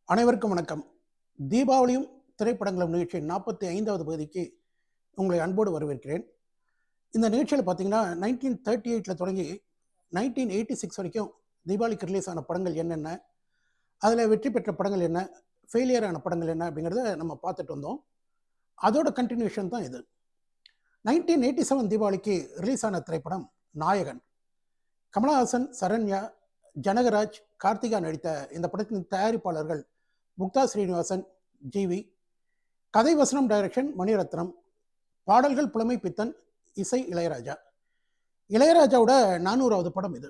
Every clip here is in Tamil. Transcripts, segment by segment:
அனைவருக்கும் வணக்கம். தீபாவளியும் திரைப்படங்களும் நிகழ்ச்சியின் 45வது பகுதிக்கு உங்களை அன்போடு வரவேற்கிறேன். இந்த நிகழ்ச்சியில பார்த்தீங்கன்னா, 1938ல தொடங்கி 1986 வரைக்கும் தீபாவளிக்கு ரிலீஸ் ஆன படங்கள் என்னென்ன? அதில வெற்றி பெற்ற படங்கள் என்ன? ஃபெயிலியர் ஆன படங்கள் என்ன? அப்படிங்கிறத நம்ம பார்த்துட்டு வந்தோம். அதோட கன்டினியூஷன் தான் இது. 1987 தீபாவளிக்கு ரிலீஸ் ஆன திரைப்படம் நாயகன். கமலஹாசன், சரண்யா, ஜனகராஜ், கார்த்திகா நடித்த இந்த படத்தின் தயாரிப்பாளர்கள் முக்தா ஸ்ரீனிவாசன், ஜிவி. கதை வசனம் டைரக்ஷன் மணிரத்னம். பாடல்கள் புலமை பித்தன், இசை இளையராஜா. இளையராஜாவோட 400வது படம் இது.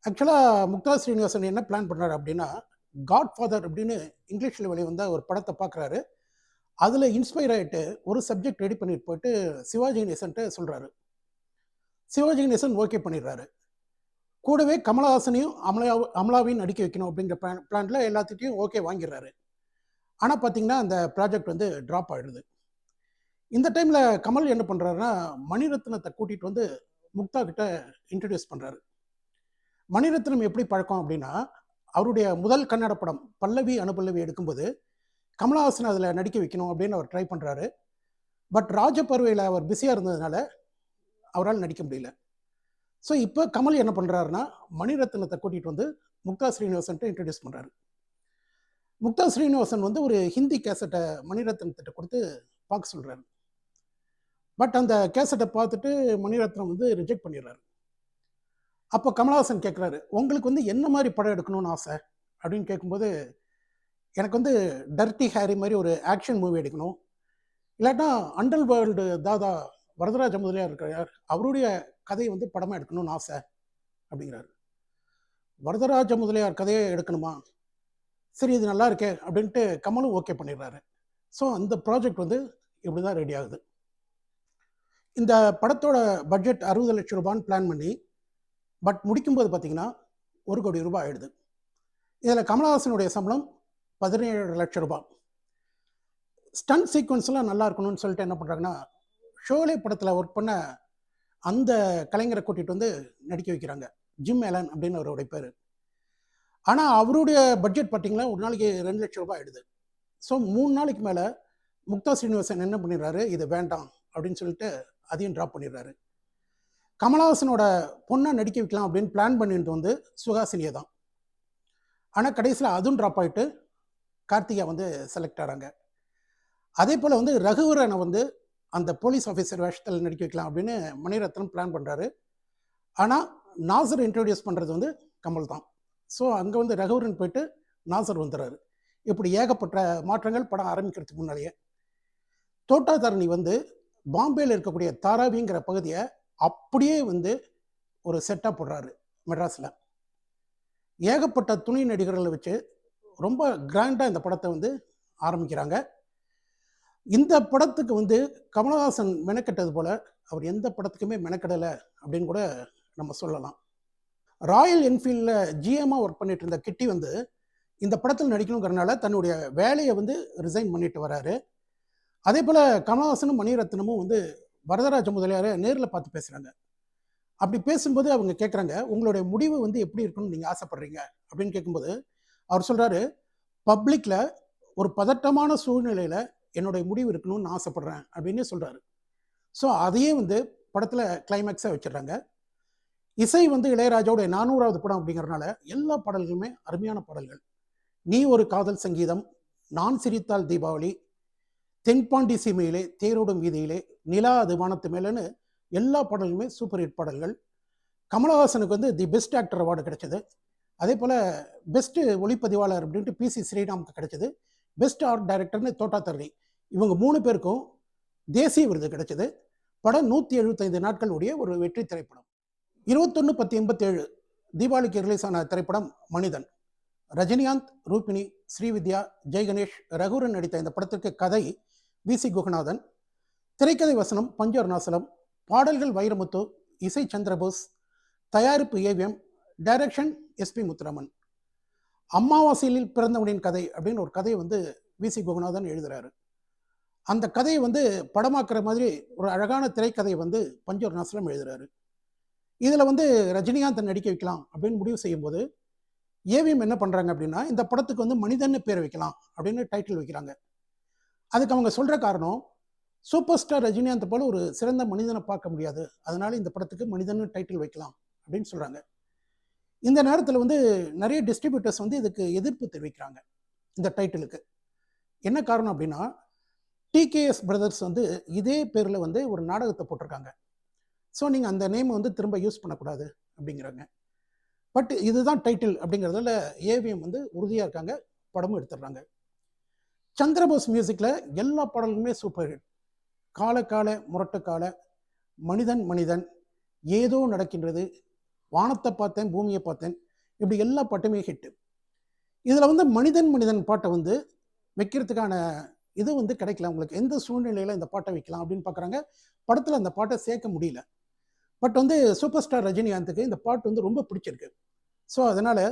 ஆக்சுவலாக முக்தா ஸ்ரீனிவாசன் என்ன பிளான் பண்ணுறாரு அப்படின்னா, காட் ஃபாதர் அப்படின்னு இங்கிலீஷில் வெளிவந்த ஒரு படத்தை பார்க்குறாரு. அதில் இன்ஸ்பயர் ஆகிட்டு ஒரு சப்ஜெக்ட் ரெடி பண்ணிட்டு போயிட்டு சிவாஜி கணேசன்ட்டு சொல்கிறாரு. சிவாஜி கணேசன் ஓகே பண்ணிடுறாரு. கூடவே கமலஹாசனையும் அமலாவையும் நடிக்க வைக்கணும் அப்படிங்கிற பிளான்ல எல்லாத்துட்டையும் ஓகே வாங்கிடுறாரு. ஆனால் பார்த்தீங்கன்னா அந்த ப்ராஜெக்ட் வந்து ட்ராப் ஆகிடுது. இந்த டைமில் கமல் என்ன பண்ணுறாருன்னா, மணிரத்னத்தை கூட்டிகிட்டு வந்து முக்தா கிட்ட இன்ட்ரடியூஸ் பண்ணுறாரு. மணிரத்னம் எப்படி பழக்கம் அப்படின்னா, அவருடைய முதல் கன்னட படம் பல்லவி அனுபல்லவி எடுக்கும்போது கமலஹாசன் அதில் நடிக்க வைக்கணும் அப்படின்னு அவர் ட்ரை பண்ணுறாரு. பட் ராஜபர்வையில் அவர் பிஸியாக இருந்ததுனால அவரால் நடிக்க முடியல. ஸோ இப்போ கமல் என்ன பண்ணுறாருன்னா, மணிரத்னத்தை கூட்டிகிட்டு வந்து முக்தா ஸ்ரீனிவாசன்ட்டு இன்ட்ரடியூஸ் பண்ணுறாரு. முக்தா ஸ்ரீனிவாசன் வந்து ஒரு ஹிந்தி கேசட்டை மணிரத்னத்திட்ட கொடுத்து பார்க்க சொல்கிறாரு. பட் அந்த கேசட்டை பார்த்துட்டு மணிரத்னம் வந்து ரிஜெக்ட் பண்ணிடுறாரு. அப்போ கமலஹாசன் கேட்குறாரு, உங்களுக்கு வந்து என்ன மாதிரி படம் எடுக்கணும்னு ஆசை அப்படின்னு கேட்கும்போது, எனக்கு வந்து டர்ட்டி ஹேரி மாதிரி ஒரு ஆக்ஷன் மூவி எடுக்கணும், இல்லாட்டா அண்டர் வேர்ல்டு தாதா வரதராஜ முதலியார் இருக்கிறார், அவருடைய கதையை வந்து படமாக எடுக்கணும்னு ஆசை அப்படிங்கிறாரு. வரதராஜ முதலியார் கதையை எடுக்கணுமா, சரி இது நல்லா இருக்கே அப்படின்ட்டு கமலும் ஓகே பண்ணிடுறாரு. ஸோ அந்த ப்ராஜெக்ட் வந்து இப்படி தான் ரெடி ஆகுது. இந்த படத்தோட பட்ஜெட் 60 லட்சம் ரூபான்னு பிளான் பண்ணி, பட் முடிக்கும்போது பார்த்தீங்கன்னா 1 கோடி ரூபாய் ஆயிடுது. இதில் கமலஹாசனுடைய சம்பளம் 17 லட்சம் ரூபாய். ஸ்டண்ட் சீக்வன்ஸ்லாம் நல்லா இருக்கணும்னு சொல்லிட்டு என்ன பண்ணுறாங்கன்னா, ஷோலே படத்தில் ஒர்க் பண்ண அந்த கலைஞரை கூட்டிகிட்டு வந்து நடிக்க வைக்கிறாங்க. ஜிம் ஏலன் அப்படின்னு அவருடைய பேர். ஆனால் அவருடைய பட்ஜெட் பார்த்தீங்கன்னா ஒரு நாளைக்கு 2 லட்சம் ரூபாய் ஆயிடுது. ஸோ 3 நாளைக்கு மேலே முக்தா ஸ்ரீனிவாசன் என்ன பண்ணிடுறாரு, இது வேண்டாம் அப்படின்னு சொல்லிட்டு அதையும் ட்ராப் பண்ணிடுறாரு. கமலஹாசனோட பொண்ணை நடிக்க வைக்கலாம் அப்படின்னு பிளான் பண்ணிட்டு வந்து சுஹாசினியை தான். ஆனால் கடைசியில் அதுவும் ட்ராப் ஆகிட்டு கார்த்திகா வந்து செலக்ட் ஆகிறாங்க. அதே போல் வந்து ரகுவரனை வந்து அந்த போலீஸ் ஆஃபீஸர் வேஷத்தில் நடிக்க வைக்கலாம் அப்படின்னு மணிரத்னம் பிளான் பண்ணுறாரு. ஆனால் நாசர் இன்ட்ரோடியூஸ் பண்ணுறது வந்து கமல் தான். ஸோ அங்கே வந்து ரகுவரன் போயிட்டு நாசர் வந்துடுறாரு. இப்படி ஏகப்பட்ட மாற்றங்கள் படம் ஆரம்பிக்கிறதுக்கு முன்னாலேயே. தோட்டாதரணி வந்து பாம்பேயில் இருக்கக்கூடிய தாராவிங்கிற பகுதியை அப்படியே வந்து ஒரு செட்டாக போடுறாரு மெட்ராஸில். ஏகப்பட்ட துணை நடிகர்களை வச்சு ரொம்ப கிராண்டாக இந்த படத்தை வந்து ஆரம்பிக்கிறாங்க. இந்த படத்துக்கு வந்து கமலஹாசன் மெனக்கெட்டது போல் அவர் எந்த படத்துக்குமே மெனக்கெடலை அப்படின்னு கூட நம்ம சொல்லலாம். ராயல் என்ஃபீல்டில் ஜிஎம்மாக ஒர்க் பண்ணிட்டு இருந்த கிட்டி வந்து இந்த படத்தில் நடிக்கணுங்கிறனால தன்னுடைய வேலையை வந்து ரிசைன் பண்ணிட்டு வராரு. அதே போல் கமலஹாசனும் மணிரத்னமும் வந்து வரதராஜ முதலியாரை நேரில் பார்த்து பேசுகிறாங்க. அப்படி பேசும்போது அவங்க கேட்குறாங்க, உங்களுடைய முடிவு வந்து எப்படி இருக்கணும்னு நீங்கள் ஆசைப்படுறீங்க அப்படின்னு கேட்கும்போது அவர் சொல்கிறாரு, பப்ளிக்கில் ஒரு பதட்டமான சூழ்நிலையில் என்னுடைய முடிவு இருக்கணும்னு நான் ஆசைப்படுறேன் அப்படின்னு சொல்கிறாரு. ஸோ அதையே வந்து படத்தில் கிளைமேக்ஸாக வச்சிடுறாங்க. இசை வந்து இளையராஜாவுடைய 400வது படம் அப்படிங்கிறதுனால எல்லா பாடல்களுமே அருமையான பாடல்கள். நீ ஒரு காதல் சங்கீதம், நான் சிரித்தால் தீபாவளி, தென்பாண்டி சீமையிலே, தேரோடும் வீதியிலே, நிலா அது வானத்து மேலேன்னு எல்லா பாடல்களுமே சூப்பர் ஹிட் பாடல்கள். கமலஹாசனுக்கு வந்து தி பெஸ்ட் ஆக்டர் அவார்டு கிடைச்சது. அதே போல் பெஸ்ட்டு ஒளிப்பதிவாளர் அப்படின்ட்டு பிசி ஸ்ரீராமுக்கு கிடைச்சது. பெஸ்ட் ஆர்ட் டைரக்டர்னு தோட்டாதரணி. இவங்க 3 பேருக்கும் தேசிய விருது கிடைச்சது. படம் 175 நாட்கள் உடைய ஒரு வெற்றி திரைப்படம். 21/10/87 தீபாவளிக்கு ரிலீஸ் ஆன திரைப்படம் மனிதன். ரஜினிகாந்த், ரூபினி, ஸ்ரீவித்யா, ஜெய்கணேஷ், ரகுவரன் நடித்த இந்த படத்திற்கு கதை விசி குகநாதன், திரைக்கதை வசனம் பஞ்சு அருணாசலம், பாடல்கள் வைரமுத்து, இசை சந்திரபோஸ், தயாரிப்பு ஏவிஎம், டைரக்ஷன் எஸ்பி முத்துராமன். அமாவாசையில் பிறந்தவனின் கதை அப்படின்னு ஒரு கதையை வந்து விசி குகநாதன் எழுதுறாரு. அந்த கதையை வந்து படமாக்குற மாதிரி ஒரு அழகான திரைக்கதையை வந்து பஞ்சு அருணாசலம் எழுதுறாரு. இதில் வந்து ரஜினிகாந்தை நடிக்க வைக்கலாம் அப்படின்னு முடிவு செய்யும்போது ஏவிஎம் என்ன பண்ணுறாங்க அப்படின்னா, இந்த படத்துக்கு வந்து மனிதன்னு பேர் வைக்கலாம் அப்படின்னு டைட்டில் வைக்கிறாங்க. அதுக்கு அவங்க சொல்கிற காரணம், சூப்பர் ஸ்டார் ரஜினிகாந்த் போல ஒரு சிறந்த மனிதனை பார்க்க முடியாது, அதனால இந்த படத்துக்கு மனிதன்னு டைட்டில் வைக்கலாம் அப்படின்னு சொல்கிறாங்க. இந்த நேரத்தில் வந்து நிறைய டிஸ்ட்ரிபியூட்டர்ஸ் வந்து இதுக்கு எதிர்ப்பு தெரிவிக்கிறாங்க இந்த டைட்டிலுக்கு. என்ன காரணம் அப்படின்னா, டிகேஎஸ் பிரதர்ஸ் வந்து இதே பேரில் வந்து ஒரு நாடகத்தை போட்டிருக்காங்க. ஸோ நீங்கள் அந்த நேம் வந்து திரும்ப யூஸ் பண்ணக்கூடாது அப்படிங்கிறாங்க. பட் இதுதான் டைட்டில் அப்படிங்கிறதுல ஏவிஎம் வந்து உறுதியாக இருக்காங்க, படமும் எடுத்துடுறாங்க. சந்திரபோஸ் மியூசிக்கில் எல்லா பாடல்களுமே சூப்பர் ஹிட். கால கால முரட்டு கால, மனிதன் மனிதன், ஏதோ நடக்கின்றது, வானத்தை பார்த்தேன் பூமியை பார்த்தேன், இப்படி எல்லா பாட்டுமே ஹிட்டு. இதில் வந்து மனிதன் மனிதன் பாட்டை வந்து வைக்கிறதுக்கான இது வந்து கிடைக்கல. உங்களுக்கு எந்த சூழ்நிலையில் இந்த பாட்டை வைக்கலாம் அப்படின்னு பார்க்குறாங்க. படத்தில் அந்த பாட்டை சேர்க்க முடியல. பட் வந்து சூப்பர் ஸ்டார் ரஜினிகாந்துக்கு இந்த பாட்டு வந்து ரொம்ப பிடிச்சிருக்கு. ஸோ அதனால்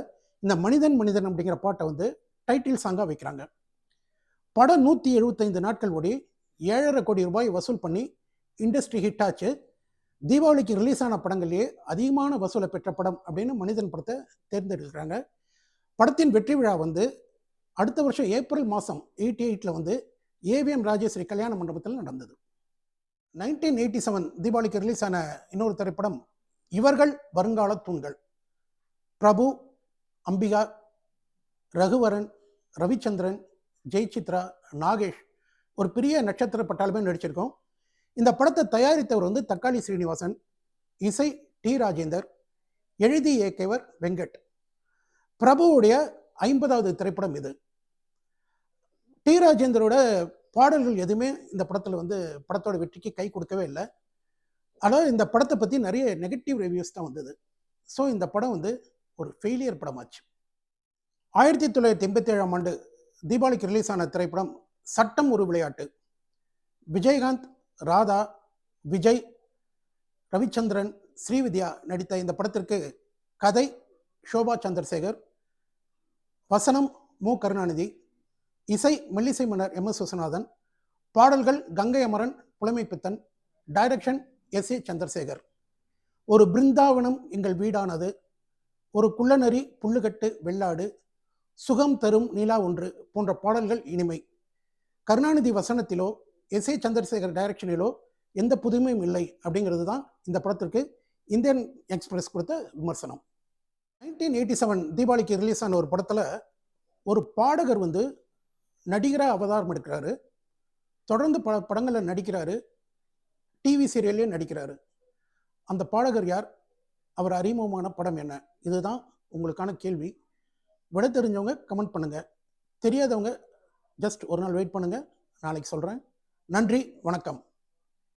இந்த மனிதன் மனிதன் அப்படிங்கிற பாட்டை வந்து டைட்டில் சாங்காக வைக்கிறாங்க. படம் 175 நாட்கள் ஓடி 7,5 கோடி ரூபாய் வசூல் பண்ணி இண்டஸ்ட்ரி ஹிட் ஆச்சு. தீபாவளிக்கு ரிலீஸ் ஆன படங்கள்லேயே அதிகமான வசூலை பெற்ற படம் அப்படின்னு மனிதன் படத்தை தேர்ந்தெடுக்கிறாங்க. படத்தின் வெற்றி விழா வந்து அடுத்த வருஷம் ஏப்ரல் மாதம் 88 வந்து ஏவிஎம் ராஜேஸ்வரி கல்யாண மண்டபத்தில் நடந்தது. 1987 தீபாவளிக்கு ரிலீஸ் ஆன இன்னொரு திரைப்படம் இவர்கள் வருங்கால தூண்கள். பிரபு, அம்பிகா, ரகுவரன், ரவிச்சந்திரன், ஜெயசித்ரா, நாகேஷ் ஒரு பெரிய நட்சத்திர பட்டாளமே நடிச்சிருக்கோம். இந்த படத்தை தயாரித்தவர் வந்து தக்காளி ஸ்ரீனிவாசன், இசை டி ராஜேந்தர், எழுதி இயக்கியவர் வெங்கட். பிரபுவுடைய 50வது திரைப்படம் இது. டி ராஜேந்தரோட பாடல்கள் எதுவுமே இந்த படத்தில் வந்து படத்தோட வெற்றிக்கு கை கொடுக்கவே இல்லை. ஆனால் இந்த படத்தை பற்றி நிறைய நெகட்டிவ் ரிவ்யூஸ் தான் வந்தது. ஸோ இந்த படம் வந்து ஒரு ஃபெயிலியர் படமாச்சு. 1987ஆம் ஆண்டு தீபாவளிக்கு ரிலீஸ் ஆன திரைப்படம் சட்டம் ஒரு விளையாட்டு. விஜயகாந்த், ராதா, விஜய், ரவிச்சந்திரன், ஸ்ரீவித்யா நடித்த இந்த படத்திற்கு கதை ஷோபா சந்திரசேகர், வசனம் மு கருணாநிதி, இசை மெல்லிசை மன்னர் எம்.எஸ். விஸ்வநாதன், பாடல்கள் கங்கை அமரன், புலமைப்பித்தன், டைரக்ஷன் எஸ்.ஏ. சந்திரசேகர். ஒரு பிருந்தாவனம் எங்கள் வீடானது, ஒரு குள்ளநரி புல்லுகட்டு வெள்ளாடு, சுகம் தரும் நிலா ஒன்று போன்ற பாடல்கள் இனிமை. கருணாநிதி வசனத்திலோ எஸ்.ஏ. சந்திரசேகர் டைரக்ஷனிலோ எந்த புதுமையும் இல்லை அப்படிங்கிறது தான் இந்த படத்திற்கு இந்தியன் எக்ஸ்பிரஸ் கொடுத்த விமர்சனம். 1987 தீபாவளிக்கு ரிலீஸ் ஆன ஒரு படத்தில் ஒரு பாடகர் வந்து நடிகராக அவதாரம் எடுக்கிறாரு. தொடர்ந்து பல படங்களில் நடிக்கிறாரு, டிவி சீரியல்லையும் நடிக்கிறாரு. அந்த பாடகர் யார்? அவர் அறிமுகமான படம் என்ன? இதுதான் உங்களுக்கான கேள்வி. விட தெரிஞ்சவங்க கமெண்ட் பண்ணுங்கள், தெரியாதவங்க ஜஸ்ட் ஒரு நாள் வெயிட் பண்ணுங்கள், நாளைக்கு சொல்கிறேன். நன்றி, வணக்கம்.